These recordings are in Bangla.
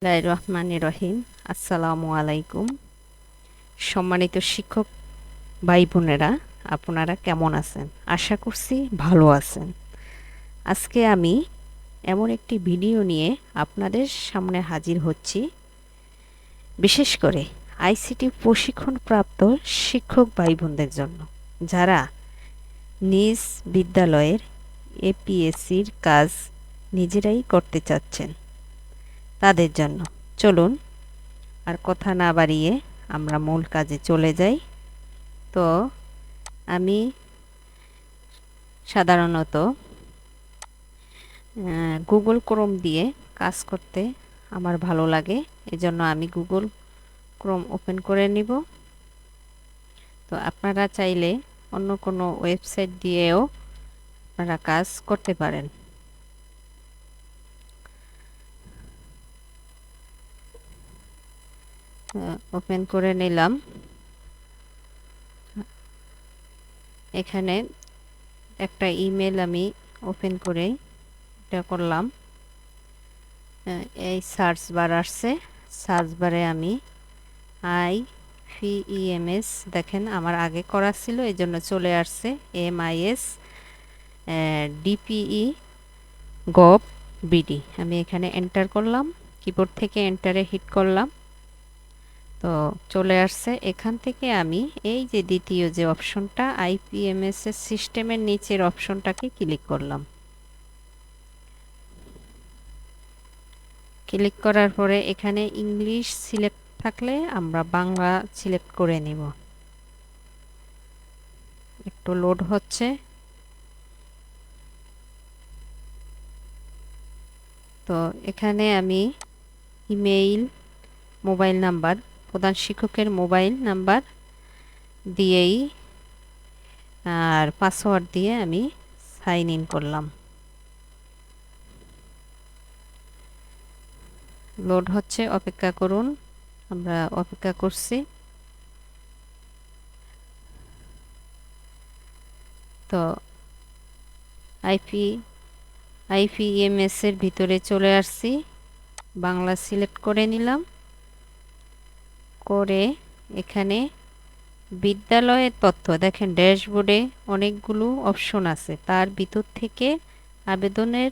বিসমিল্লাহির রহমানির রহিম। আসসালামু আলাইকুম। সম্মানিত শিক্ষক ভাই বোনেরা, আপনারা কেমন আছেন? আশা করছি ভালো আছেন। আজকে আমি এমন একটি ভিডিও নিয়ে আপনাদের সামনে হাজির হচ্ছি, বিশেষ করে আইসিটি প্রশিক্ষণপ্রাপ্ত শিক্ষক ভাই বোনদের জন্য, যারা নিজ বিদ্যালয়ের এপিএসসির কাজ নিজেরাই করতে চাচ্ছেন, তাদের জন্য। চলুন আর কথা না বাড়িয়ে আমরা মূল কাজে চলে যাই। তো আমি সাধারণত গুগল ক্রোম দিয়ে কাজ করতে আমার ভালো লাগে, এজন্য আমি গুগল ক্রোম ওপেন করে নিব। তো আপনারা চাইলে অন্য কোনো ওয়েবসাইট দিয়েও আপনারা কাজ করতে পারেন। ওপেন করে নিলাম। এখানে একটা ইমেল আমি ওপেন করে এটা করলাম। এই সার্চ বার আসছে, সার্চ বারে আমি IFEMS, দেখেন আমার আগে করা ছিল এই জন্য চলে আসছে MIS DPE গভ বিডি। আমি এখানে এন্টার করলাম, কিবোর্ড থেকে এন্টারে হিট করলাম, তো চলে আসছে। এখান থেকে আমি এই যে দ্বিতীয় যে অপশনটা IPMS এর সিস্টেমের নিচের অপশনটাকে ক্লিক করলাম। ক্লিক করার পরে এখানে ইংলিশ সিলেক্ট থাকলে আমরা বাংলা সিলেক্ট করে নিব। একটু লোড হচ্ছে। তো এখানে আমি ইমেইল, মোবাইল নাম্বার, প্রধান শিক্ষকের মোবাইল নাম্বার দিয়েই আর পাসওয়ার্ড দিয়ে আমি সাইন ইন করলাম। লোড হচ্ছে, অপেক্ষা করুন। আমরা অপেক্ষা করছি। তো IPMS এর ভিতরে চলে আসছি, বাংলা সিলেক্ট করে নিলাম। করে এখানে বিদ্যালয়ের তথ্য দেখেন, ড্যাশবোর্ডে অনেকগুলো অপশন আছে, তার ভিতর থেকে আবেদনের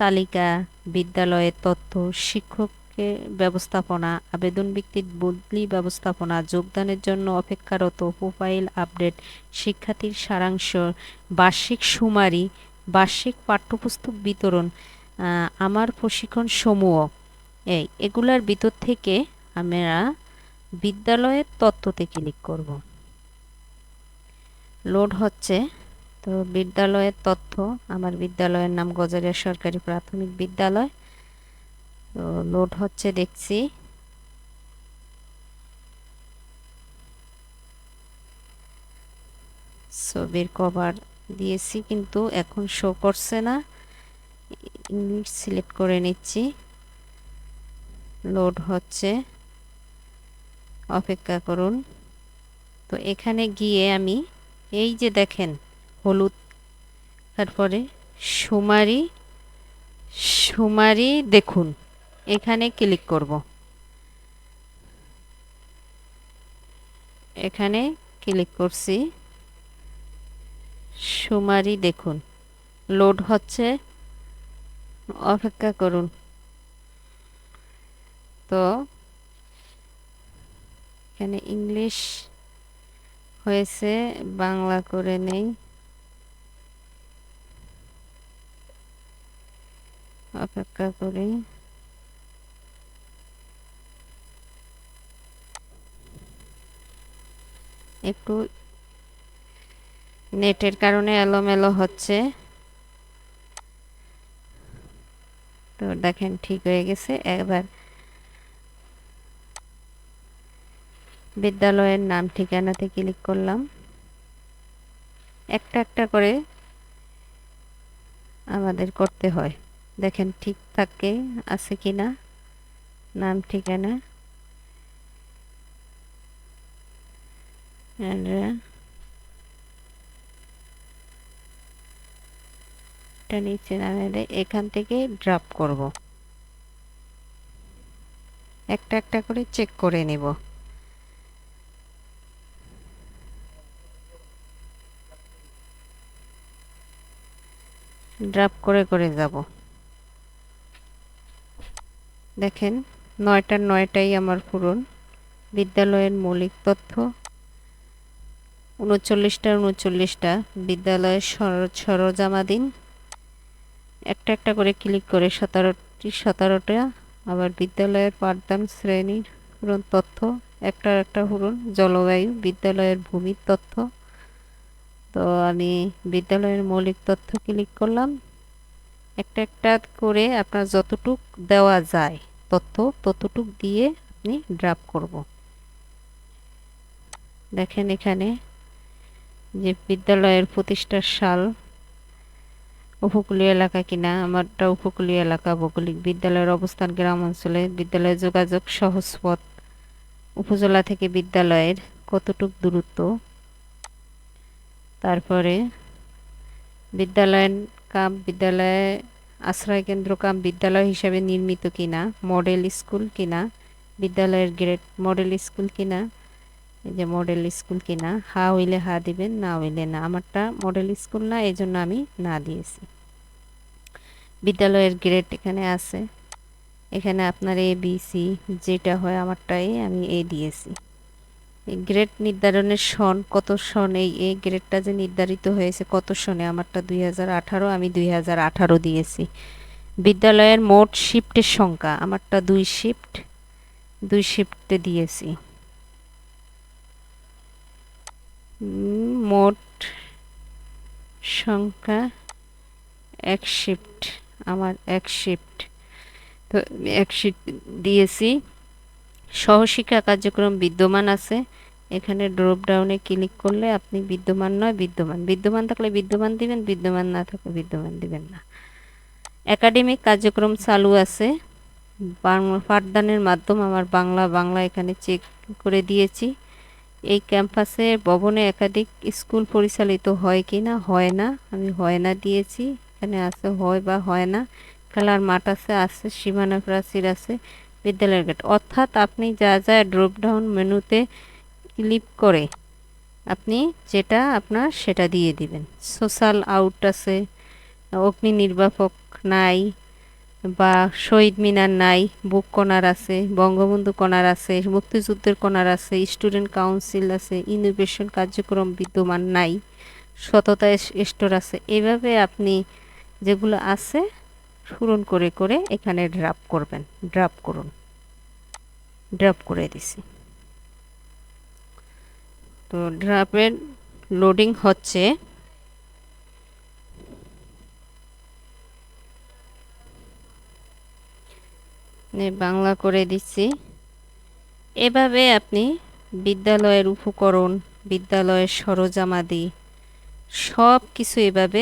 তালিকা, বিদ্যালয়ের তথ্য, শিক্ষকের ব্যবস্থাপনা, আবেদন ব্যক্তির বদলি ব্যবস্থাপনা, যোগদানের জন্য অপেক্ষারত, প্রোফাইল আপডেট, শিক্ষার্থীর সারাংশ, বার্ষিক সুমারি, বার্ষিক পাঠ্যপুস্তক বিতরণ, আমার প্রশিক্ষণ সমূহ, এগুলার ভিতর থেকে আমরা বিদ্যালয়ের তথ্যতে ক্লিক করব। লোড হচ্ছে। তো বিদ্যালয়ের তথ্য, আমার বিদ্যালয়ের নাম গজারিয়া সরকারি প্রাথমিক বিদ্যালয়। তো লোড হচ্ছে, দেখছি। ছবির কভার দিয়েছি কিন্তু এখন শো করছে না। ইংলিশ সিলেক্ট করে নিচ্ছি। লোড হচ্ছে, অপেক্ষা করুন। তো এখানে গিয়ে আমি এই যে দেখেন হলুদ, তারপরে সুমারি, সুমারি দেখুন, এখানে ক্লিক করব। এখানে ক্লিক করছি, সুমারি দেখুন। লোড হচ্ছে, অপেক্ষা করুন। তো এখানে ইংলিশ হয়েছে, বাংলা করে নেই, অপেক্ষা করি। একটু নেটের কারণে এলোমেলো হচ্ছে। তো দেখেন ঠিক হয়ে গেছে। এবার বিদ্যালয়ের নাম ঠিকানাতে ক্লিক করলাম। একটা একটা করে আমাদের করতে হয়, দেখেন ঠিক থাকে আছে কিনা নাম ঠিকানা। এটা নিচে নামালে এখান থেকে ড্রপ করব। একটা একটা করে চেক করে নেব। ড্রপ করে করে যাব। দেখেন 9টার 9টাই আমার পূরণ। বিদ্যালয়ের মৌলিক তথ্য 39টার 39টা বিদ্যালয়ের সরজমাদিন একটা একটা করে ক্লিক করে 17টা আবার বিদ্যালয়ের পাঠদান শ্রেণীর পূরণ তথ্য একটা একটা পূরণ। জলবায়ু বিদ্যালয়ের ভূমির তথ্য। তো আমি বিদ্যালয়ের মৌলিক তথ্য ক্লিক করলাম। একটা একটা করে আপনার যতটুক দেওয়া যায় তথ্য ততটুক দিয়ে আপনি ড্রাপ করব। দেখেন এখানে যে বিদ্যালয়ের প্রতিষ্ঠার সাল, উপকূলীয় এলাকা কিনা, আমারটা উপকূলীয় এলাকা। ভৌগোলিক বিদ্যালয়ের অবস্থান গ্রাম অঞ্চলে। বিদ্যালয়ের যোগাযোগ সহজ পথ, উপজেলা থেকে বিদ্যালয়ের কতটুক দূরত্ব। তারপরে বিদ্যালয়ে আশ্রয় কেন্দ্র কাম বিদ্যালয় হিসাবে নির্মিত কিনা, মডেল স্কুল কিনা, বিদ্যালয়ের গ্রেড মডেল স্কুল কিনা। এই যে মডেল স্কুল কিনা, হা হইলে হা দিবেন, না হইলে না। আমারটা মডেল স্কুল না, এই জন্য আমি না দিয়েছি। বিদ্যালয়ের গ্রেড এখানে আছে। এখানে আপনার এ বি সি যেটা হয়, আমারটাই আমি এ দিয়েছি। এই গ্রেড নির্ধারণের সন, কত সন এই গ্রেডটা যে নির্ধারিত হয়েছে কত সনে, আমারটা 2018, আমি 2018 দিয়েছি। বিদ্যালয়ের মোট শিফটের সংখ্যা, আমারটা 2 শিফটে দিয়েছি। মোট সংখ্যা 1 শিফট, আমার 1 শিফট, তো 1 শিফট দিয়েছি। সহশিক্ষা কার্যক্রম বিদ্যমান আছে। এখানে ড্রপ ডাউনে ক্লিক করলে আপনি বিদ্যমান নয় বিদ্যমান, বিদ্যমান থাকলে বিদ্যমান দিবেন, বিদ্যমান না থাকলে বিদ্যমান দিবেন না। একাডেমিক কার্যক্রম চালু আছে। পাঠদানের মাধ্যম আমার বাংলা এখানে চেক করে দিয়েছি। এই ক্যাম্পাসে ভবনে একাধিক স্কুল পরিচালিত হয় কি না, হয় না, আমি হয় না দিয়েছি। এখানে আছে হয় বা হয় না। খেলার মাঠ আছে সীমানা প্রাচীর আছে, বিদ্যালয়ের গেট। অর্থাৎ আপনি যা যা ড্রপ ডাউন মেনুতে ক্লিক করে আপনি যেটা আপনার সেটা দিয়ে দিবেন। সোশ্যাল আউট আছে, অগ্নি নির্বাপক নাই, বা শহীদ মিনার নাই, বুক কর্নার আছে, বঙ্গবন্ধু কর্নার আছে, মুক্তিযুদ্ধের কর্নার আছে, স্টুডেন্ট কাউন্সিল আছে, ইনোভেশন কার্যক্রম বিদ্যমান নাই, সততা স্টোর আছে। এভাবে আপনি যেগুলো আছে পূরণ করে করে এখানে ড্রপ করবেন। ড্রপ করুন, ড্রপ করে দিছি। তো ড্রপের লোডিং হচ্ছে। বাংলা করে দিচ্ছি। এভাবে আপনি বিদ্যালয়ের উপকরণ, বিদ্যালয়ের সরঞ্জামাদি সব কিছু এভাবে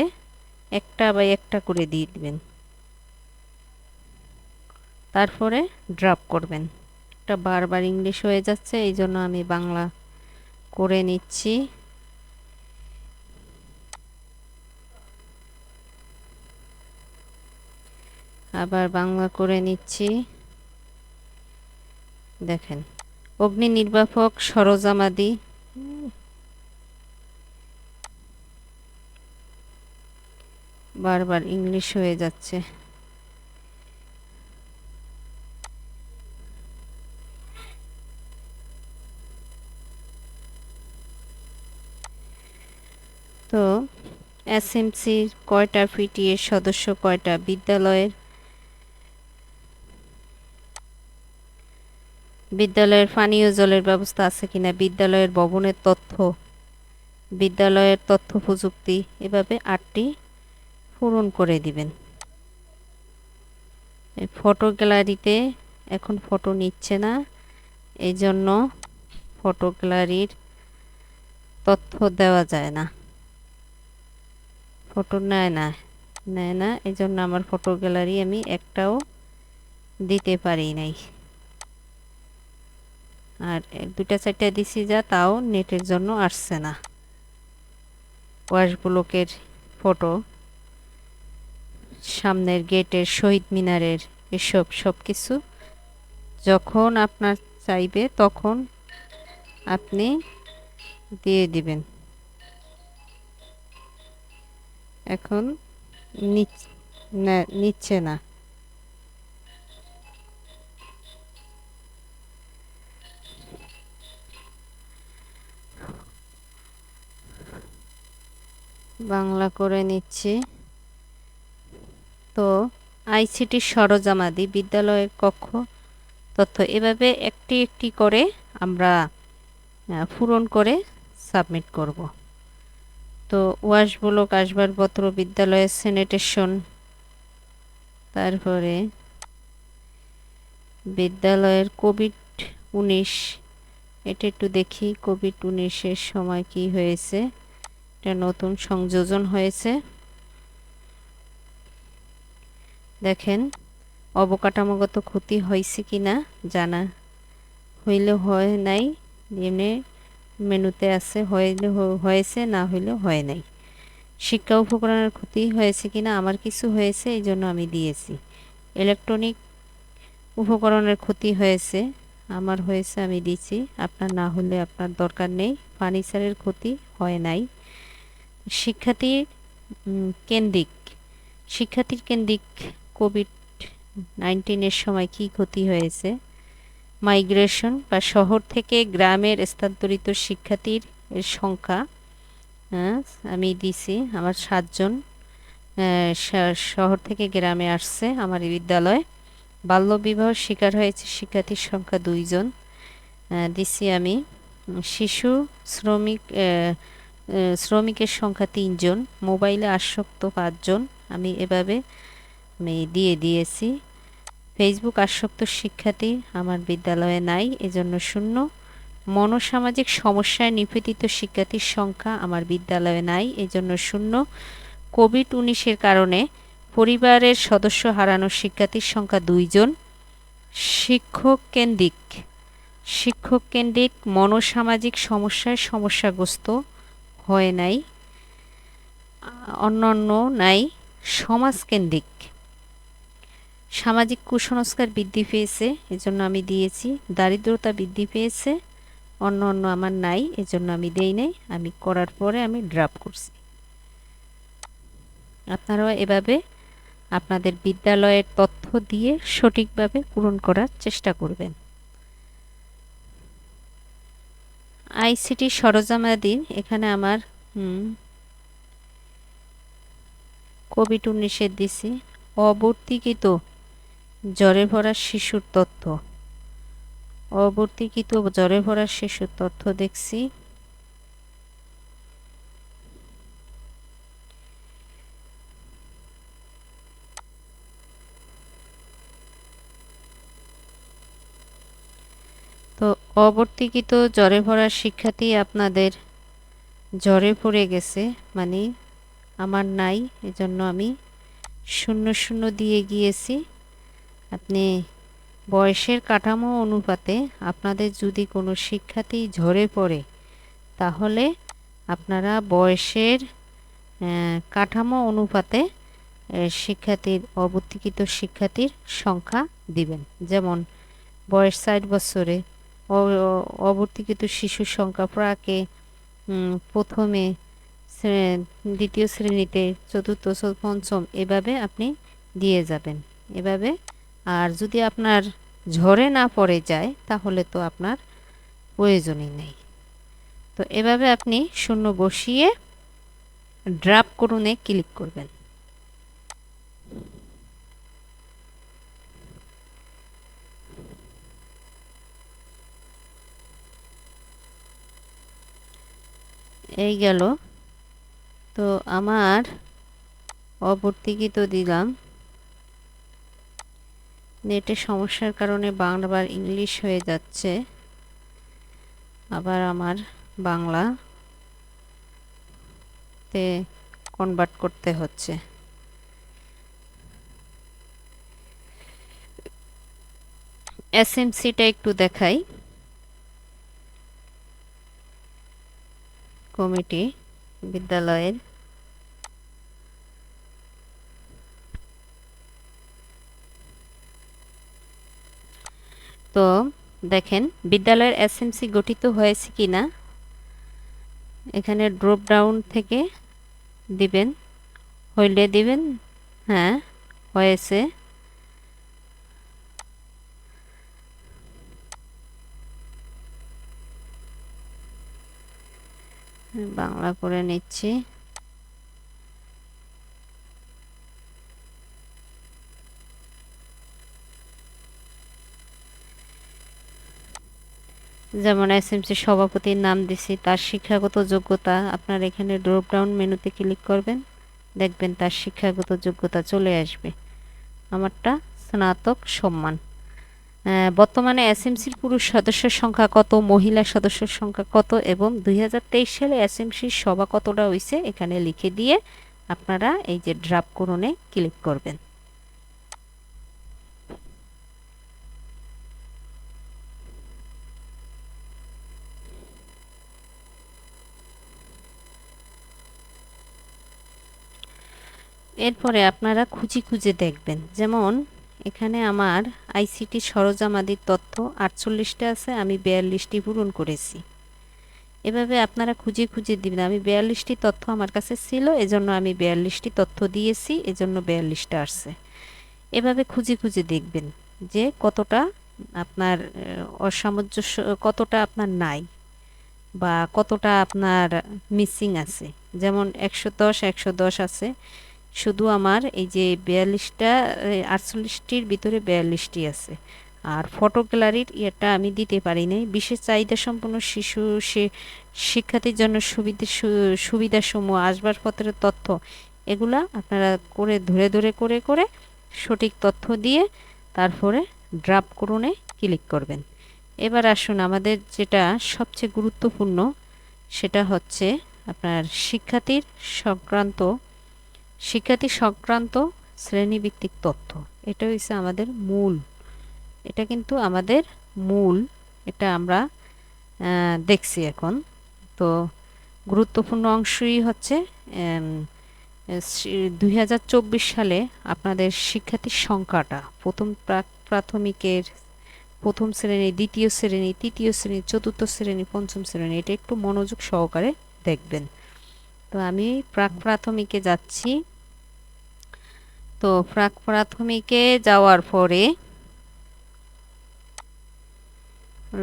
একটা বাই একটা করে দিয়ে দিবেন। তারপরে ড্রপ করবেন। এটা বারবার ইংলিশ হয়ে যাচ্ছে, এই জন্য আমি বাংলা করে নিচ্ছি। আবার বাংলা করে নিচ্ছি। দেখেন অগ্নি নির্বাপক সরঞ্জামাদি, বারবার ইংলিশ হয়ে যাচ্ছে। তো এসএমসির কয়টা, পিটিএ সদস্য কয়টা, বিদ্যালয়ের পানীয় জলের ব্যবস্থা আছে কিনা, বিদ্যালয়ের ভবনের তথ্য, বিদ্যালয়ের তথ্য প্রযুক্তি, এভাবে 8টি পূরণ করে দিবেন। ফটো গ্যালারিতে এখন ফটো নিচ্ছে না, এই জন্য ফটো গ্যালারির তথ্য দেওয়া যায় না, ফটো নেয় না, এই জন্য আমার ফটো গ্যালারি আমি একটাও দিতে পারি নাই। আর 2টা 4টা দিছি, যা তাও নেটের জন্য আসছে না। ওয়াশ ব্লকের ফটো, সামনের গেটের, শহীদ মিনারের, এসব সব কিছু যখন আপনার চাইবে তখন আপনি দিয়ে দিবেন। এখন নিচ্ছে না। বাংলা করে নিচ্ছি। তো আইসিটি সরঞ্জামাদি বিদ্যালয়ের কক্ষ তথ্য এভাবে একটি একটি করে আমরা পূরণ করে সাবমিট করব। তো ওয়াশ ব্লক আসবাবপত্র বিদ্যালয়ের স্যানিটেশন, তারপরে বিদ্যালয়ের কোভিড-19, এটা একটু দেখি কোভিড-19-এর সময় কি হয়েছে। এটা নতুন সংযোজন হয়েছে। দেখেন অবকাঠামোগত ক্ষতি হয়েছে কিনা জানা হইলে হয় নাই, এমনি মেনুতে আছে হইলে হয়েছে, না হইলে হয় নাই। শিক্ষা উপকরণের ক্ষতি হয়েছে কিনা, আমার কিছু হয়েছে এই জন্য আমি দিয়েছি। ইলেকট্রনিক উপকরণের ক্ষতি হয়েছে, আমার হয়েছে আমি দিচ্ছি, আপনার না হলে আপনার দরকার নেই। ফার্নিচারের ক্ষতি হয় নাই। শিক্ষার্থীর কেন্দ্রিক কোভিড-19-এর সময় কি ক্ষতি হয়েছে। মাইগ্রেশন বা শহর থেকে গ্রামের স্থানান্তরিত শিক্ষার্থীর সংখ্যা আমি দিছি, আমার 7 জন শহর থেকে গ্রামে আসছে আমার বিদ্যালয়ে। বাল্যবিবাহ শিকার হয়েছে শিক্ষার্থীর সংখ্যা 2 জন দিছি আমি। শিশু শ্রমিকের সংখ্যা 3 জন। মোবাইলে আসক্ত 5 জন, আমি এভাবে দিয়ে দিয়েছি। ফেসবুক আসক্ত শিক্ষার্থী আমার বিদ্যালয়ে নাই, এজন্য 0। মনোসামাজিক সমস্যায় নিপীড়িত শিক্ষার্থীর সংখ্যা আমার বিদ্যালয়ে নাই, এজন্য 0। কোভিড-19-এর কারণে পরিবারের সদস্য হারানো শিক্ষার্থীর সংখ্যা 2 জন। শিক্ষক কেন্দ্রিক মনোসামাজিক সমস্যাগ্রস্ত হয় নাই। অন্যান্য নাই। সমাজকেন্দ্রিক সামাজিক কুসংস্কার বৃদ্ধি পেয়েছে, এজন্য আমি দিয়েছি। দারিদ্রতা বৃদ্ধি পেয়েছে, অন্য আমার নাই, এজন্য আমি দেই নাই। আমি করার পরে আমি ড্রপ করছি। আপনারাও এভাবে আপনাদের বিদ্যালয়ের তথ্য দিয়ে সঠিকভাবে পূরণ করার চেষ্টা করবেন। আইসিটি সরঞ্জামাদি এখানে আমার কোভিড-19-এর দিছি। অবর্তীকৃত জ্বরে ভরা শিশুর তথ্য, জ্বরে ভরা শিশুর তথ্য দেখছি। তো অবর্তীকৃত জ্বরে ভরা শিক্ষার্থী আপনাদের জ্বরে পড়ে গেছে, মানে আমার নাই, এজন্য আমি 0 দিয়ে গিয়েছি। আপনি বয়সের কাঠামো অনুপাতে আপনাদের যদি কোনো শিক্ষার্থী ঝরে পড়ে, তাহলে আপনারা বয়সের কাঠামো অনুপাতে অবর্তীকৃত শিক্ষার্থীর সংখ্যা দিবেন। যেমন বয়স 60 বছরে অবর্তীকৃত শিশুর সংখ্যা প্রাকে প্রথমে, দ্বিতীয় শ্রেণীতে, চতুর্থ, পঞ্চম, এভাবে আপনি দিয়ে যাবেন এভাবে। আর যদি আপনার ঝরে না পড়ে যায় তাহলে তো আপনার প্রয়োজনই নেই। তো এভাবে আপনি 0 বসিয়ে ড্রপ করুনে ক্লিক করবেন। এই গেল। তো আমার অবর্তীকৃত দিলাম, নেটের সমস্যার কারণে বারবার ইংলিশ হয়ে যাচ্ছে, আবার আমার বাংলাতে কনভার্ট করতে হচ্ছে। এসএমসিটা একটু দেখাই। কমিটি বিদ্যালয়ের তো দেখেন বিদ্যালয়ের এসএমসি গঠিত হয়েছে কিনা এখানে ড্রপ ডাউন থেকে দিবেন, হইলে দিবেন হ্যাঁ হয়েছে। বাংলা করে নিচ্ছি। যেমন এসএমসি সভাপতির নাম দিছি, তার শিক্ষাগত যোগ্যতা আপনার এখানে ড্রপ ডাউন মেনুতে ক্লিক করবেন, দেখবেন তার শিক্ষাগত যোগ্যতা চলে আসবে। আমারটা স্নাতক সম্মান। বর্তমানে এসএমসির পুরুষ সদস্যের সংখ্যা কত, মহিলা সদস্যের সংখ্যা কত এবং 2023 সালে এসএমসির সভা কতটা হয়েছে এখানে লিখে দিয়ে আপনারা এই যে ড্রপ করণে ক্লিক করবেন। এরপরে আপনারা খুঁজে খুঁজে দেখবেন, যেমন এখানে আমার আইসিটি সরঞ্জামাদির তথ্য 48টা আছে, আমি 42টি পূরণ করেছি। এভাবে আপনারা খুঁজে খুঁজে দিবেন। আমি 42টি তথ্য আমার কাছে ছিল, এজন্য আমি 42টি তথ্য দিয়েছি, এজন্য 42টা আসছে। এভাবে খুঁজে খুঁজে দেখবেন যে কতটা আপনার অসামঞ্জস্য, কতটা আপনার নাই বা কতটা আপনার মিসিং আছে। যেমন 110 আছে, শুধু আমার এই যে 42টা 48টির ভিতরে 42টি আছে। আর ফটো গ্যালারির এটা আমি দিতে পারি নাই। বিশেষ চাহিদা সম্পন্ন শিশু শিক্ষার্থীর জন্য সুবিধাসমূহ, আসবাবপত্রের তথ্য, এগুলা আপনারা করে ধরে ধরে করে করে সঠিক তথ্য দিয়ে তারপরে ড্রাফট করণে ক্লিক করবেন। এবার আসুন আমাদের যেটা সবচেয়ে গুরুত্বপূর্ণ, সেটা হচ্ছে আপনার শিক্ষার্থী সংক্রান্ত শ্রেণীভিত্তিক তথ্য। এটা হচ্ছে আমাদের মূল, এটা কিন্তু আমাদের মূল, এটা আমরা দেখছি এখন। তো গুরুত্বপূর্ণ অংশই হচ্ছে 2024 সালে আপনাদের শিক্ষার্থীর সংখ্যাটা প্রথম প্রাথমিকের প্রথম শ্রেণী, দ্বিতীয় শ্রেণী, তৃতীয় শ্রেণী, চতুর্থ শ্রেণী, পঞ্চম শ্রেণী, এটা একটু মনোযোগ সহকারে দেখবেন। তো আমি প্রাথমিকে যাচ্ছি। তো প্রাথমিকে যাওয়ার পরে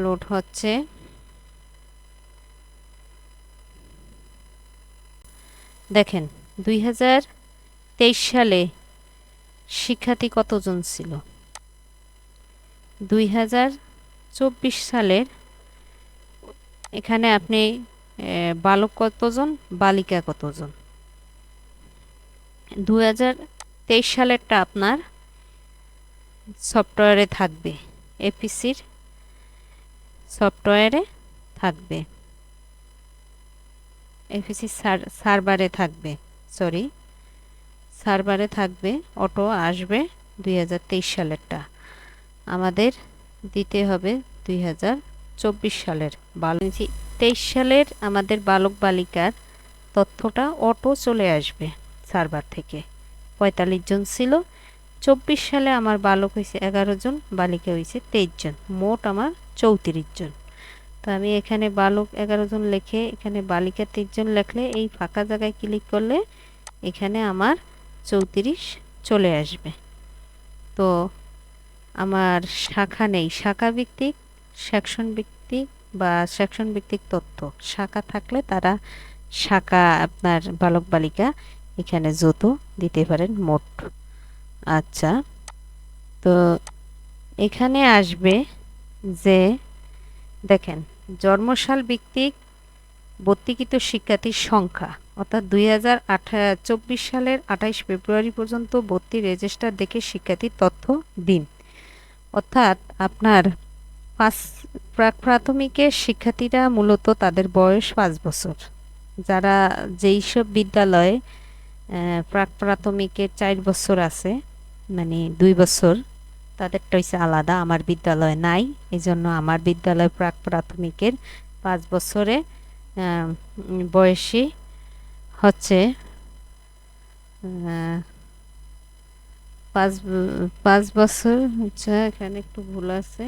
লোড হচ্ছে। দেখেন 2023 সালে শিক্ষার্থী কতজন ছিল, 2024 সালের এখানে আপনি বালক কতজন, বালিকা কতজন। 2023 সালেরটা আপনার সফটওয়্যারে থাকবে, এপিসির সফটওয়্যারে থাকবে, এপিসি সার্ভারে থাকবে, সার্ভারে থাকবে, অটো আসবে 2023 সালেরটা। আমাদের দিতে হবে 2024 সালের 23 সালের আমাদের বালক বালিকার তথ্যটা অটো চলে আসবে সার্ভার থেকে। 45 জন ছিল। 24 সালে আমার বালক হয়েছে 11 জন, বালিকা হয়েছে 23 জন, মোট আমার 34 জন। তো আমি এখানে বালক 11 জন লিখে এখানে বালিকা 23 জন লিখলে এই ফাঁকা জায়গায় ক্লিক করলে এখানে আমার 34 চলে আসবে। তো আমার শাখা নেই, শাখা ভিত্তিক, সেকশন ভিত্তিক বা সেকশন ভিত্তিক তথ্য। শাখা থাকলে তারা শাখা আপনার বালক বালিকা এখানে যত দিতে পারেন মোট। আচ্ছা, তো এখানে আসবে যে দেখেন জন্মসাল ভিত্তিক ভর্তিকৃত শিক্ষার্থীর সংখ্যা, অর্থাৎ 2024 সালের 28 ফেব্রুয়ারি পর্যন্ত ভর্তি রেজিস্টার দেখে শিক্ষার্থীর তথ্য দিন। অর্থাৎ আপনার প্রাথমিকের শিক্ষার্থীরা মূলত তাদের বয়স 5 বছর। যারা যেই সব বিদ্যালয়ে প্রাথমিকের 4 বছর আছে, মানে 2 বছর, তাদেরটা হচ্ছে আলাদা। আমার বিদ্যালয়ে নাই, এই জন্য আমার বিদ্যালয় প্রাথমিকের 5 বছরে বয়সী হচ্ছে 5 বছর হচ্ছে, এখানে একটু ভুল আছে।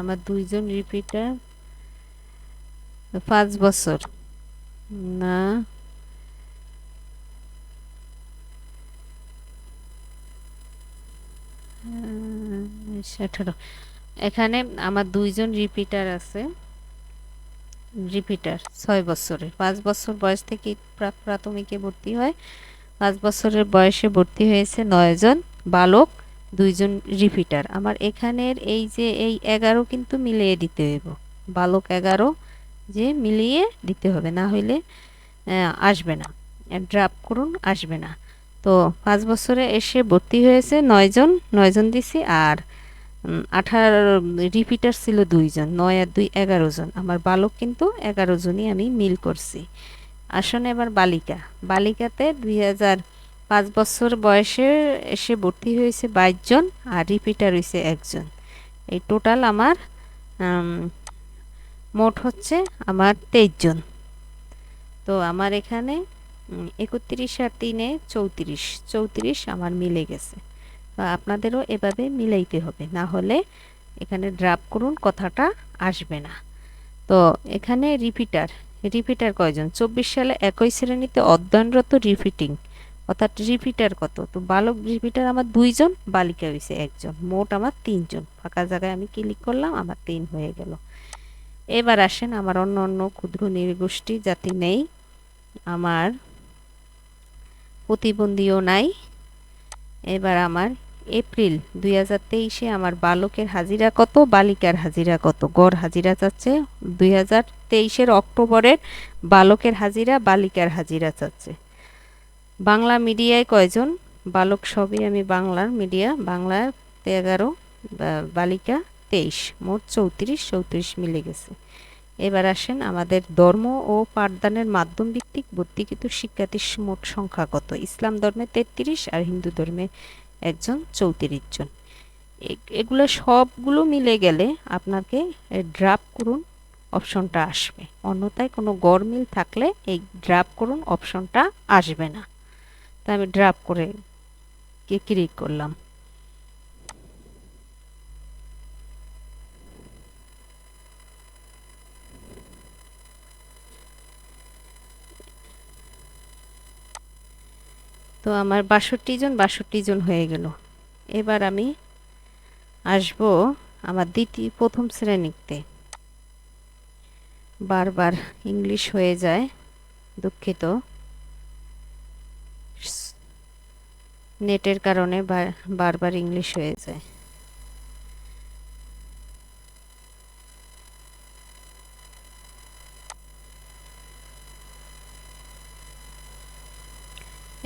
আমার দুইজন রিপিটার 5 বছর না, 18। এখানে আমার দুইজন রিপিটার আছে, রিপিটার 6 বছরের। 5 বছর বয়স থেকে প্রাথমিকে ভর্তি হয়, 5 বছরের বয়সে ভর্তি হয়েছে 9 জন বালক, দুইজন রিপিটার। আমার এখানের এই যে এই 11 কিন্তু মিলিয়ে দিতে হইব, বালক 11 যে মিলিয়ে দিতে হবে, না হইলে আসবে না, ড্রপ করুন আসবে না। তো 5 বছরে এসে ভর্তি হয়েছে 9 জন, 9 জন দিছি। আর 18 রিপিটার ছিল 2 জন, 9 আর 2 11 জন। আমার বালক কিন্তু 11 জনই আমি মিল করছি। আসুন এবার বালিকা, বালিকাতে 5 বছর বয়সে এসে ভর্তি হয়েছে 22 জন, আর রিপিটার হয়েছে 1 জন। এই টোটাল আমার মোট হচ্ছে আমার 23 জন। তো আমার এখানে 31 আর 3-এ 34, 34 আমার মিলে গেছে। আপনাদেরও এভাবে মিলাইতে হবে, না হলে এখানে ড্রপ করুন কথাটা আসবে না। তো এখানে রিপিটার, রিপিটার কয়জন? 24 সালে একই শ্রেণীতে অধ্যয়নরত রিপিটিং, অর্থাৎ রিপিটার কত? তো বালক রিপিটার আমার 2 জন, বালিকা হয়েছে 1 জন, মোট আমার 3 জন। ফাঁকা জায়গায় আমি ক্লিক করলাম, আমার 3 হয়ে গেল। এবার আসেন আমার অন্য অন্য ক্ষুদ্র নৃগোষ্ঠী জাতি নেই, আমার প্রতিবন্ধীও নাই। এবার আমার এপ্রিল 2023-এ আমার বালকের হাজিরা কত, বালিকার হাজিরা কত? গড় হাজিরা চাচ্ছে। 2023-এর অক্টোবরের বালকের হাজিরা, বালিকার হাজিরা চাচ্ছে। বাংলা মিডিয়ায় কয়জন? বালক সবই আমি বাংলার মিডিয়া, বাংলার 11, বালিকা 23, মোট 34, 34 মিলে গেছে। এবার আসেন আমাদের ধর্ম ও পাঠদানের মাধ্যম ভিত্তিক ভর্তিকৃত শিক্ষার্থীর মোট সংখ্যা কত? ইসলাম ধর্মে 33 আর হিন্দু ধর্মে 1 জন, 34 জন। এগুলো সবগুলো মিলে গেলে আপনাকে ড্রপ করুন অপশনটা আসবে, অন্যথায় কোনো গড়মিল থাকলে এই ড্রপ করুন অপশনটা আসবে না। তাই আমি ড্রপ করে ক্লিক করলাম। তো আমার 62 জন, 62 জন হয়ে গেল। এবার আমি আসব আমার প্রথম শ্রেণীতে। বারবার ইংলিশ হয়ে যায়, দুঃখিত, নেটের কারণে বারবার ইংলিশ হয়ে যায়।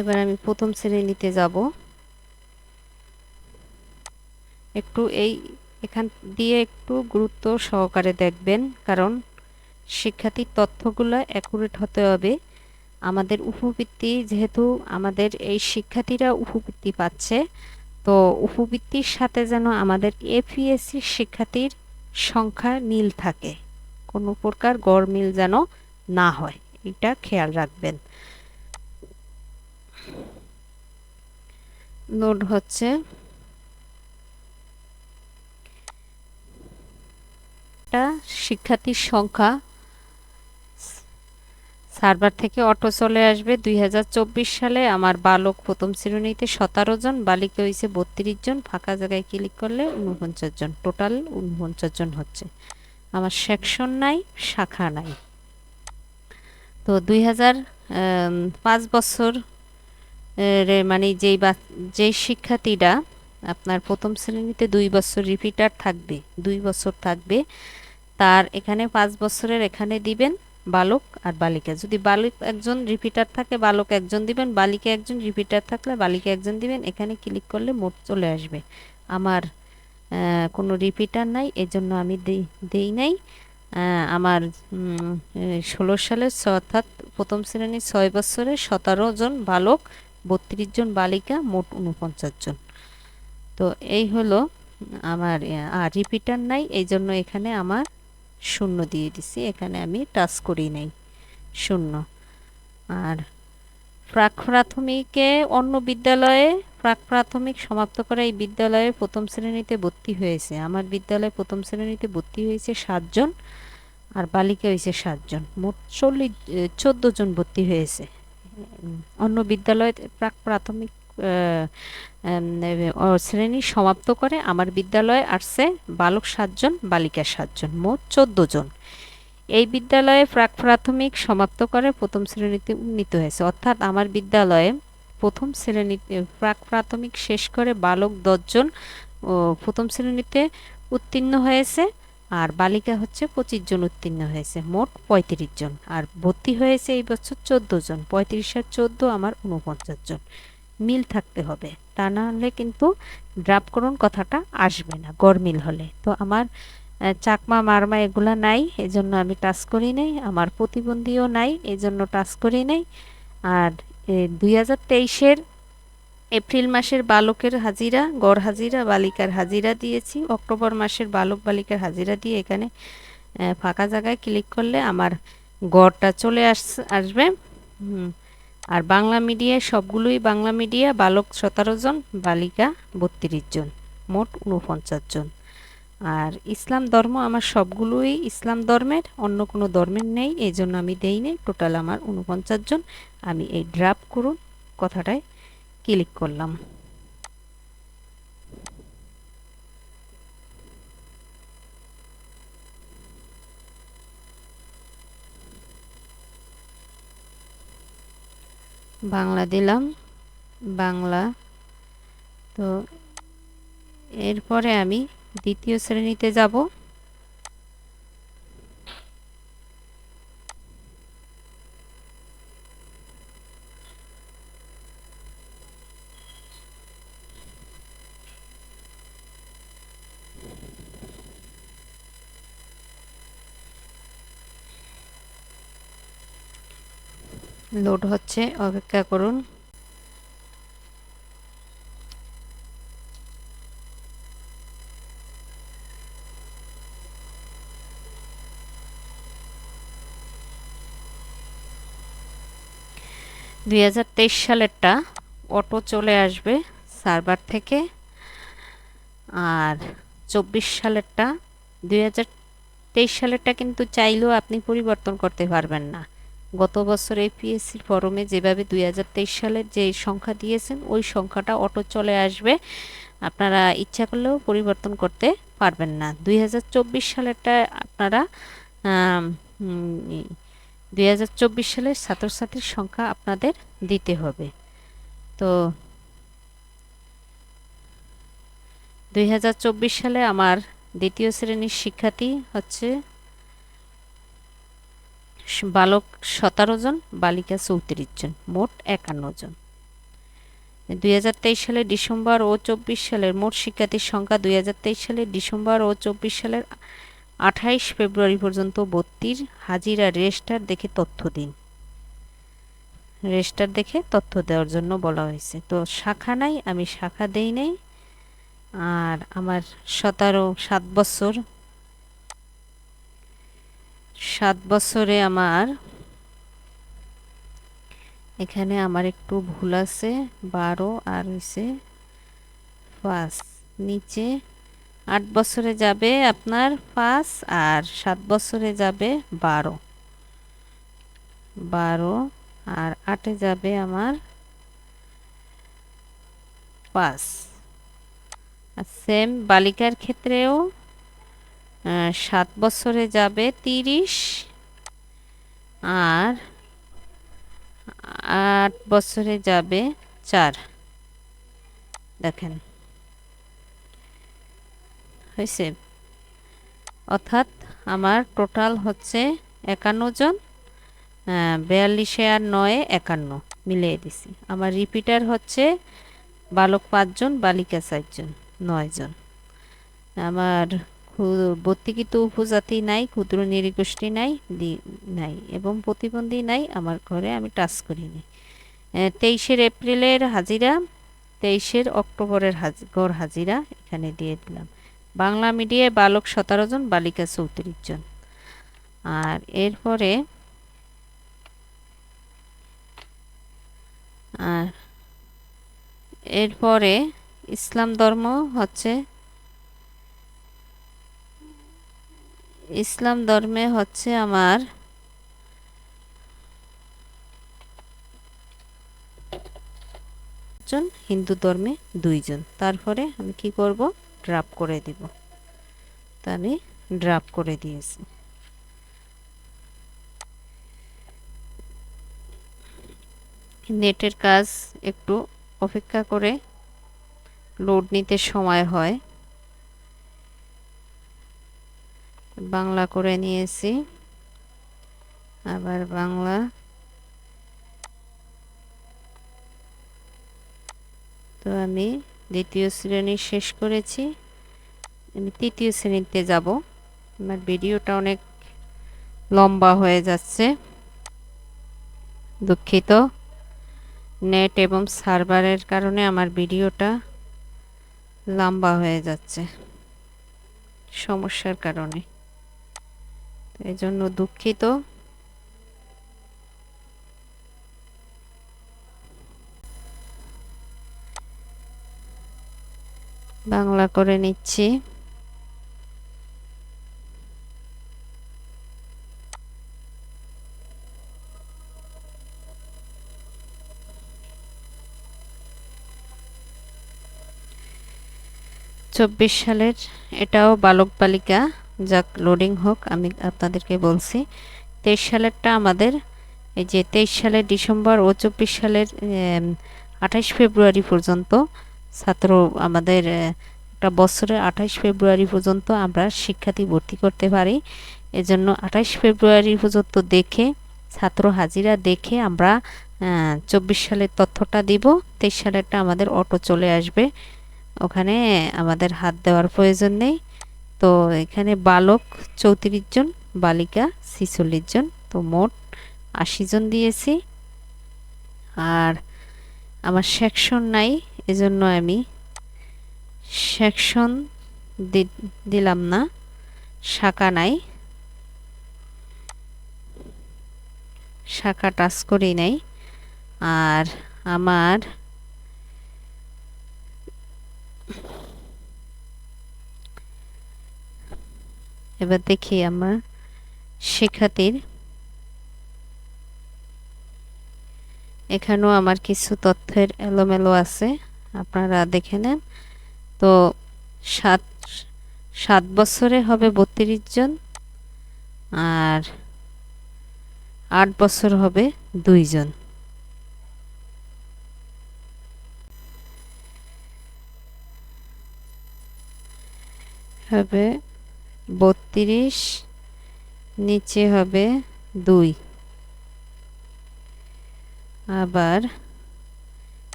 এবার আমি প্রথম শ্রেণীতে যাব। একটু এখান দিয়ে একটু গুরুত্ব সহকারে দেখবেন, কারণ শিক্ষার্থীর তথ্যগুলো অ্যাকুরেট হতে হবে। আমাদের উপবৃত্তি, যেহেতু আমাদের এই শিক্ষার্থীরা উপবৃত্তি পাচ্ছে, তো উপবৃত্তির সাথে যেন আমাদের এপিএসসি শিক্ষার্থীর সংখ্যা মিল থাকে, কোনো প্রকার গড়মিল যেন না হয়, এটা খেয়াল রাখবেন। নোট হচ্ছে শিক্ষার্থীর সংখ্যা সার্ভার থেকে অটো চলে আসবে। 2024 সালে আমার বালক প্রথম শ্রেণীতে 17 জন, বালিকা হয়েছে 32 জন। ফাঁকা জায়গায় ক্লিক করলে 49 জন, টোটাল 49 জন হচ্ছে। আমার সেকশন নাই, শাখা নাই। তো 5 বছর মানে যেই শিক্ষার্থীরা আপনার প্রথম শ্রেণীতে 2 বছর রিপিটার থাকবে, 2 বছর থাকবে, তার এখানে 5 বছরের এখানে দিবেন বালক আর বালিকা। যদি বালক 1 জন রিপিটার থাকে বালক 1 জন দিবেন, বালিকা 1 জন রিপিটার থাকলে বালিকা 1 জন দিবেন। এখানে ক্লিক করলে মোট চলে আসবে। আমার কোনো রিপিটার নাই, এজন্য আমি দেই নাই। আমার 16 সালের অর্থাৎ প্রথম শ্রেণীর 6 বছরে 17 জন বালক, 32 জন বালিকা, মোট 49 জন। তো এই হলো আমার, আর রিপিটার নাই, এই জন্য এখানে আমার 0 দিয়ে দিছি, এখানে আমি টাচ করি নাই, 0। আর প্রাক প্রাথমিকে অন্য বিদ্যালয়ে প্রাক প্রাথমিক সমাপ্ত করা এই বিদ্যালয়ে প্রথম শ্রেণীতে ভর্তি হয়েছে, আমার বিদ্যালয়ে প্রথম শ্রেণীতে ভর্তি হয়েছে 7 জন, আর বালিকা হয়েছে 7 জন, মোট 14 জন ভর্তি হয়েছে। অন্য বিদ্যালয়ে প্রাক প্রাথমিক শ্রেণী সমাপ্ত করে আমার বিদ্যালয়ে আসছে বালক 7 জন, বালিকা 7 জন, মোট 14 জন। এই বিদ্যালয়ে প্রাক প্রাথমিক সমাপ্ত করে প্রথম শ্রেণীতে উন্নীত হয়েছে, অর্থাৎ আমার বিদ্যালয়ে প্রথম শ্রেণীতে প্রাক প্রাথমিক শেষ করে বালক 10 জন প্রথম শ্রেণীতে উত্তীর্ণ হয়েছে, আর বালিকা হচ্ছে 25 জন উত্তীর্ণ হয়েছে, মোট 35 জন। আর ভর্তি হয়েছে এই বছর 14 জন, 35 আর 14 আমার 49 জন। মিল থাকতে হবে, তা না হলে কিন্তু ড্রাপকরণ কথাটা আসবে না গরমিল হলে। তো আমার চাকমা মারমা এগুলা নাই, এজন্য আমি টাচ করি নাই। আমার প্রতিবন্ধীও নাই, এজন্য টাচ করি নাই। আর 2023-এর এপ্রিল মাসের বালকের হাজিরা, গড় হাজিরা, বালিকার হাজিরা দিয়েছি। অক্টোবর মাসের বালক বালিকার হাজিরা দিয়ে এখানে ফাঁকা জায়গায় ক্লিক করলে আমার গড়টা চলে আসবে। আর বাংলা মিডিয়ায় সবগুলোই বাংলা মিডিয়া, বালক 17 জন, বালিকা 32 জন, মোট 49 জন। আর ইসলাম ধর্ম আমার সবগুলোই ইসলাম ধর্মের, অন্য কোনো ধর্মের নেই, এই জন্য আমি দেই নেই। টোটাল আমার 49 জন। আমি এই ড্রাপ করুন কথাটায় ক্লিক করলাম। বাংলা দিলাম, বাংলা। তো এরপরে আমি দ্বিতীয় শ্রেণীতে যাব। লোড হচ্ছে, অপেক্ষা করুন। সালেরটা অটো চলে আসবে সার্ভার থেকে, আর 24 সালেরটা 2023 সালেরটা কিন্তু চাইলেও আপনি পরিবর্তন করতে পারবেন না। গত বছর এপিএসসির ফরমে যেভাবে 2023 সালের যে সংখ্যা দিয়েছেন ওই সংখ্যাটা অটো চলে আসবে, আপনারা ইচ্ছা করলেও পরিবর্তন করতে পারবেন না। 2024 সালেরটা আপনারা 2024 সালের ছাত্রছাত্রীর সংখ্যা আপনাদের দিতে হবে। তো 2024 সালে আমার দ্বিতীয় শ্রেণীর শিক্ষার্থী হচ্ছে বালক 17 জন, বালিকা 34 জন, মোট 51 জন। 2023 সালের ডিসেম্বর ও 24 সালের মোট শিক্ষার্থীর সংখ্যা 2023 সালের ডিসেম্বর ও 24 সালের 28 ফেব্রুয়ারি পর্যন্ত ভর্তির হাজিরা রেজিস্টার দেখে তথ্য দিন। রেজিস্টার দেখে তথ্য দেওয়ার জন্য বলা হয়েছে। তো শাখা নাই, আমি শাখা দেই নাই। আর আমার 7 বছরে আমার এখানে আমার একটু ভুল আছে, 12 আর হইছে 5, নিচে 8 বছরে যাবে আপনার 5, আর 7 বছরে যাবে 12, আর 8-এ যাবে আমার 5। আর সেম বালিকার ক্ষেত্রেও 7 বছরে যাবে 30, আর 8 বছরে যাবে 4। দেখেন হয়েছে, অর্থাৎ আমার টোটাল হচ্ছে 51 জন। 42 আর 9 51 মিলিয়ে দিছি। আমার রিপিটার হচ্ছে বালক 5 জন, বালিকা 4 জন, 9 জন। আমার ভর্তিকৃত উপজাতি নাই, ক্ষুদ্র নৃগোষ্ঠী নাই, নাই, এবং প্রতিবন্ধী নাই আমার ঘরে, আমি টাচ করিনি। 23 এপ্রিলের হাজিরা, 23 অক্টোবরের গড় হাজিরা এখানে দিয়ে দিলাম। বাংলা মিডিয়ায় বালক 17 জন, বালিকা 34 জন। আর এরপরে এরপরে ইসলাম ধর্ম হচ্ছে, ইসলাম ধর্মে হচ্ছে আমার জন, হিন্দু ধর্মে 2 জন। তারপরে আমি কি করব, ড্রপ করে দিব। তো আমি ড্রপ করে দিয়েছি। নেটের কাজ একটু অপেক্ষা করে লোড নিতে সময় হয়। বাংলা করে নিয়েছি, আবার বাংলা। তো আমি দ্বিতীয় শ্রেণী শেষ করেছি, আমি তৃতীয় শ্রেণীতে যাব। আমার ভিডিওটা অনেক লম্বা হয়ে যাচ্ছে, দুঃখিত। নেট এবং সার্ভারের কারণে আমার ভিডিওটা লম্বা হয়ে যাচ্ছে, সমস্যার কারণে, এই জন্য দুঃখিত। বাংলা করে নিচ্ছি। চব্বিশ সালের, এটাও বালক বালিকা, যাক লোডিং হোক, আমি আপনাদেরকে বলছি। 23 সালেরটা আমাদের, এই যে 23 সালের ডিসেম্বর ও 24 সালের 28 ফেব্রুয়ারি পর্যন্ত ছাত্র আমাদের, একটা বছরে 28 ফেব্রুয়ারি পর্যন্ত আমরা শিক্ষার্থী ভর্তি করতে পারি। এজন্য 28 ফেব্রুয়ারি পর্যন্ত দেখে, ছাত্র হাজিরা দেখে আমরা 24 সালের তথ্যটা দিব। 23 সালেরটা আমাদের অটো চলে আসবে, ওখানে আমাদের হাত দেওয়ার প্রয়োজন নেই। তো এখানে বালক 34 জন, বালিকা 46 জন, তো মোট 80 জন দিয়েছি। আর আমার সেকশন নাই, এজন্য আমি সেকশন দিলাম না, শাখা নাই, শাখা টাচ করি নাই। আর আমার এবার দেখি আমার শিক্ষার্থীর, এখানেও আমার কিছু তথ্যের এলোমেলো আছে, আপনারা দেখে নেন। তো 7 বছরে হবে 32 জন, আর 8 বছর হবে 2 জন। হবে 32, নিচে হবে 2, আবার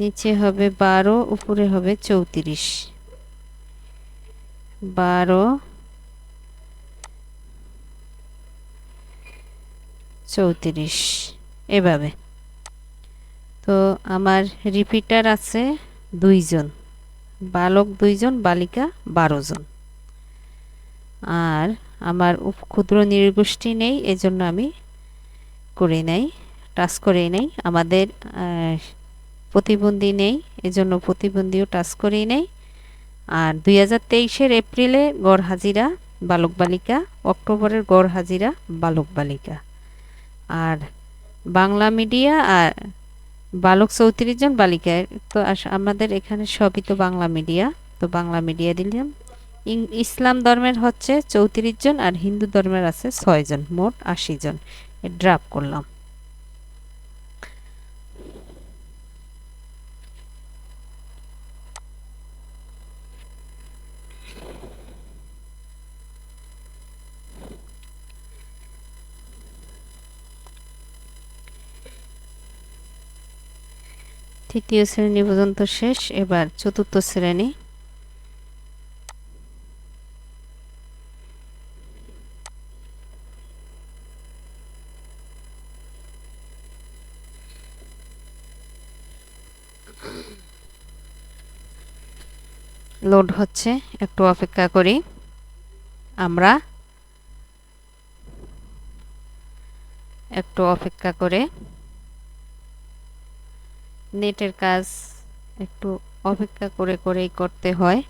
নিচে হবে 12, উপরে হবে 34, 12, 34, এভাবে। তো আমার রিপিটার আছে 2 জন, বালক 2 জন, বালিকা 12 জন। আর আমার ক্ষুদ্র নৃগোষ্ঠী নেই, এজন্য আমি করে নাই, টাচ করে নাই। আমাদের প্রতিবন্ধী নেই, এজন্য প্রতিবন্ধীও টাচ করেই নেই। আর 2023-এর এপ্রিলে গড় হাজিরা বালক বালিকা, অক্টোবরের গড় হাজিরা বালক বালিকা। আর বাংলা মিডিয়া আর বালক 34 জন, বালিকা তো আমাদের এখানে সবই তো বাংলা মিডিয়া, তো বাংলা মিডিয়া দিলাম। ইসলাম ধর্মের হচ্ছে 34 জন, আর হিন্দু ধর্মের আছে 6 জন, মোট 80 জন। ড্রপ করলাম। তৃতীয় শ্রেণী পর্যন্ত শেষ, এবার চতুর্থ শ্রেণী। লোড হচ্ছে, একটু অপেক্ষা করি আমরা, একটু অপেক্ষা করে। নেটের কাজ একটু অপেক্ষা করে করেই করতে হয়।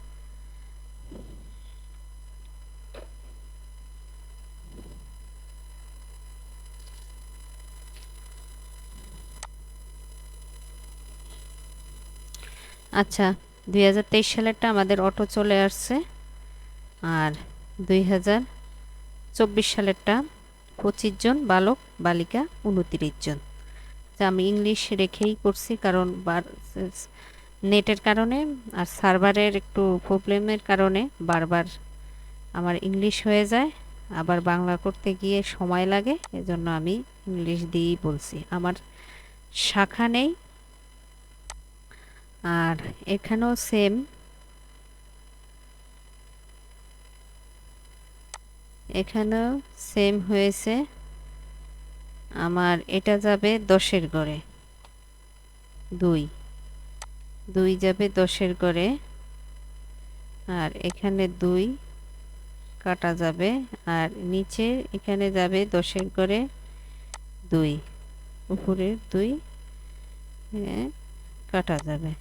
আচ্ছা, 2023 সালেরটা আমাদের অটো চলে আসছে। আর 2024 সালেরটা 25 জন বালক বালিকা 29 জন। আমি ইংলিশ রেখেই করছি, কারণ নেটের কারণে আর সার্ভারের একটু প্রবলেমের কারণে বারবার আমার ইংলিশ হয়ে যায়, আবার বাংলা করতে গিয়ে সময় লাগে, এজন্য আমি ইংলিশ দিয়েই বলছি। আমার শাখা নেই। আর এখানেও সেম, এখানেও সেম হয়েছে। আমার এটা যাবে 10-এর ঘরে, 2 2 যাবে 10-এর ঘরে। আর এখানে 2 কাটা যাবে, আর নিচে এখানে যাবে 10-এর ঘরে 2, উপরের 2 কাটা যাবে।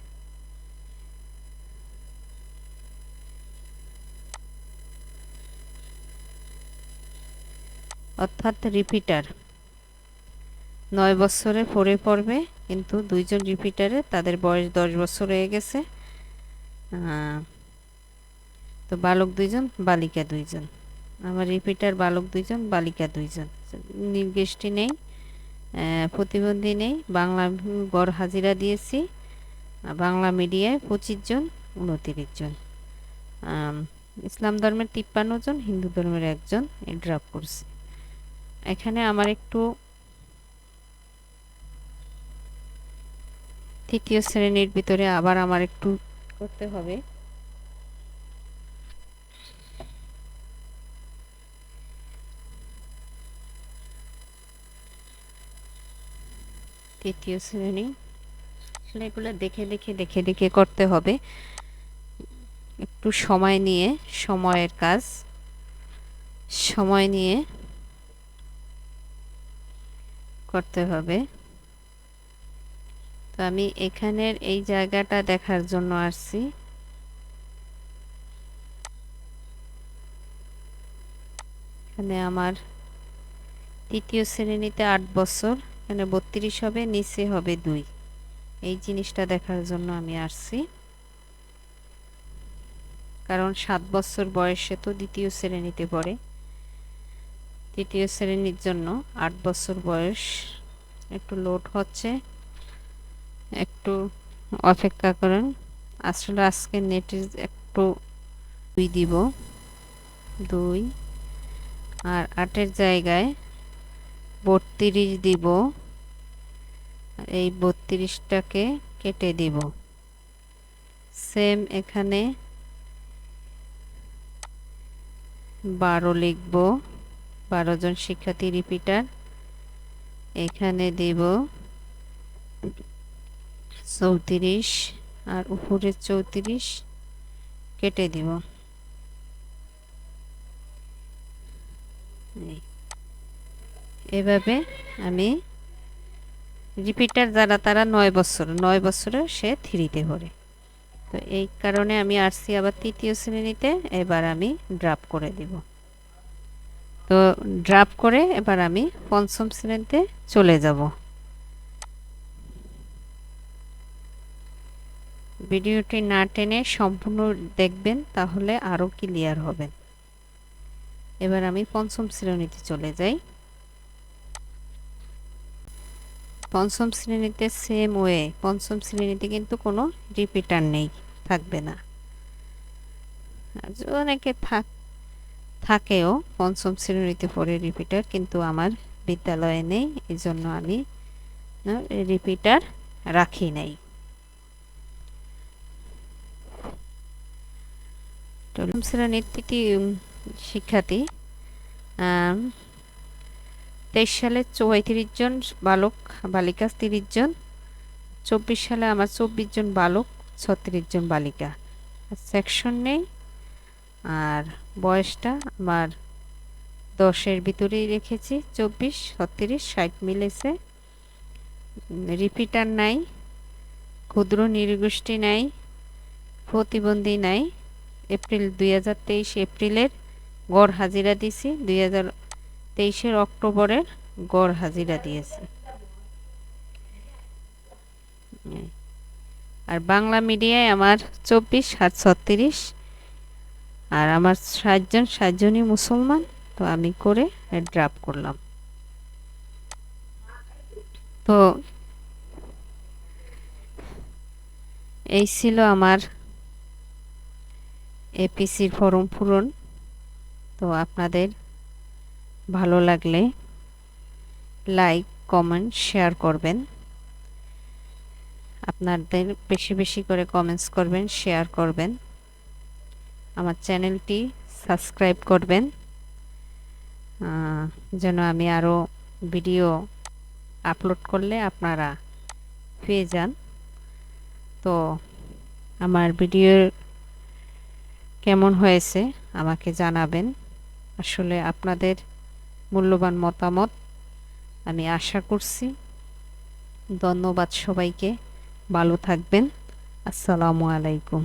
অর্থাৎ রিপিটার 9 বছরে পড়ে পড়বে, কিন্তু 2 জন রিপিটারে তাদের বয়স 10 বছর হয়ে গেছে। তো বালক 2 জন, বালিকা 2 জন। আমার রিপিটার বালক 2 জন, বালিকা 2 জন। নির্দিষ্ট নেই, প্রতিবন্ধী নেই। বাংলা গড় হাজিরা দিয়েছি। বাংলা মিডিয়ায় 25 জন, 29 জন। ইসলাম ধর্মের 53 জন, হিন্দু ধর্মের 1 জন ড্রপ করছি। এখানে আমার একটু তৃতীয় শ্রেণীর ভিতরে আবার আমার একটু করতে হবে। তৃতীয় শ্রেণী আসলে এগুলো দেখে দেখে দেখে দেখে করতে হবে, একটু সময় নিয়ে, সময়ের কাজ, সময় নিয়ে করতে হবে। তো আমি এখানের এই জায়গাটা দেখার জন্য আসছি। এখানে আমার তৃতীয় শ্রেণীতে 8 বছর, এখানে 32 হবে, নিচে হবে 2। এই জিনিসটা দেখার জন্য আমি আসছি, কারণ 7 বছর বয়সে তো দ্বিতীয় শ্রেণীতে পড়ে। তৃতীয় শ্রেণীর জন্য 8 বছর বয়স। একটু লোড হচ্ছে, একটু অপেক্ষা করেন। আসলে আজকে নেটে একটু 2 দিব, 2 আর 8-এর জায়গায় 32 দিব। এই 32টাকে কেটে দিব। সেম এখানে 12 লিখব, 12 জন শিক্ষার্থী রিপিটার। এখানে দিব 34, আর উপরে 34 কেটে দিব। এভাবে আমি রিপিটার যারা, তারা 9 বছর, 9 বছরে সে 3-তে পড়ে। তো এই কারণে আমি আসছি আবার তৃতীয় শ্রেণীতে। এবার আমি ড্রপ করে দিব। তো ড্রপ করে এবার আমি পঞ্চম শ্রেণীতে চলে যাব। ভিডিওটি না টেনে সম্পূর্ণ দেখবেন, তাহলে আরো ক্লিয়ার হবে। এবার আমি পঞ্চম শ্রেণীতে চলে যাই। পঞ্চম শ্রেণীতে সেম ওয়ে, পঞ্চম শ্রেণীতে কিন্তু কোনো রিপিটার নেই, থাকবে না। অনেকে থাকেও পঞ্চম শ্রেণীতে পড়ে রিপিটার, কিন্তু আমার বিদ্যালয়ে নেই, এই জন্য আমি রিপিটার রাখি নাই। পঞ্চম শ্রেণীর তৃতীয় শিক্ষার্থী 23 সালে 34 জন বালক বালিকা, 30 জন। 24 সালে আমার 24 জন বালক, 36 জন বালিকা। সেকশন নেই, আর বয়সটা আমার 10-এর ভিতরেই রেখেছি। 24, 36, 60 মিলেছে। রিপিটার নাই, ক্ষুদ্র নৃগোষ্ঠী নাই, প্রতিবন্ধী নাই। এপ্রিল 2023 এপ্রিলের গড় হাজিরা দিছি, 2023 অক্টোবরের গড় হাজিরা দিয়েছি। আর বাংলা মিডিয়ায় আমার 24 আর 36, আর আমার 60জনই মুসলমান, তো আমি করে ড্রপ করলাম। তো এই ছিল আমার এপিসির ফর্ম পূরণ। তো আপনাদের ভালো লাগলে লাইক, কমেন্ট, শেয়ার করবেন। আপনাদের বেশি বেশি করে কমেন্টস করবেন, শেয়ার করবেন। আমার চ্যানেলটি সাবস্ক্রাইব করবেন, যেন আমি আরও ভিডিও আপলোড করলে আপনারা পেয়ে যান। তো আমার ভিডিও কেমন হয়েছে আমাকে জানাবেন। আসলে আপনাদের মূল্যবান মতামত আমি আশা করছি। ধন্যবাদ সবাইকে, ভালো থাকবেন। আসসালামু আলাইকুম।